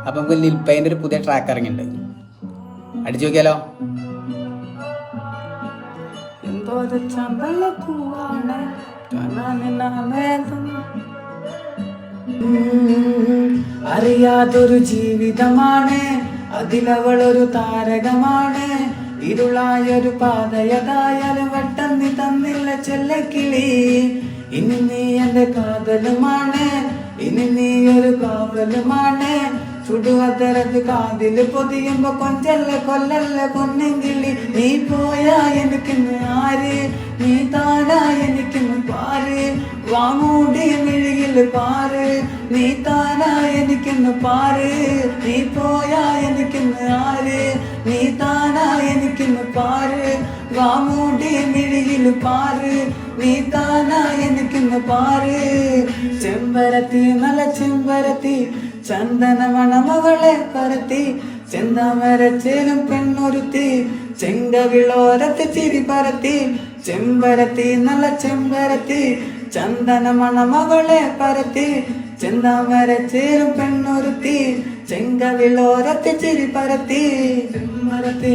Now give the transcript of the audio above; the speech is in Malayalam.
അപ്പം നമുക്ക് ലിൽപ്പൈൻ്റെ ഒരു പുതിയ ട്രാക്ക് ഇറങ്ങിയിട്ടുണ്ട്, അടിച്ചു നോക്കിയാലോ. അറിയാതൊരു ജീവിതമാണ്, അതിലവളൊരു താരകമാണ്. ഇരുളായൊരു പാതയതായാലും വട്ടന്നി തന്നില്ല ചെല്ലക്കിളി. ഇനി നീ എന്റെ കാതലുമാണ്, ഇനി നീ ഒരു കാവലുമാണ്. ചുടുവതരത് കാതില് പൊതിയുമ്പോ കൊഞ്ചല്ല കൊല്ലല്ല പൊന്നെങ്കിളി. നീ പോയാ എനിക്കിന്ന് ആര്, നീ താനാ എനിക്കിന്ന് പാര്. വാമൂടിയ മിഴിയില് പാര്, നീ താനാ എനിക്കിന്ന് പാര്. നീ പോയാ എനിക്കിന്ന് ആര്, നീ താനാ എനിക്കിന്ന് പാര്. വാമൂടിയ മിഴിയില് പാര്, നീ താനാ എനിക്കിന്ന് പാര്. ചെമ്പരത്തി നല്ല ചെമ്പരത്തി, ചന്ദന മണമവളെ പരത്തി. ചെന്താമരച്ചേലും പെണ്ണൊരുത്തി, ചെങ്കവിളോരത്ത് ചിരി പരത്തി. ചെമ്പരത്തി നല്ല ചെമ്പരത്തി, ചന്ദന മണമവളെ പരത്തി. ചെന്താമരച്ചേലും പെണ്ണൊരുത്തി, ചെങ്കവിളോരത്ത് ചിരി പരത്തി. ചെമ്പരത്തി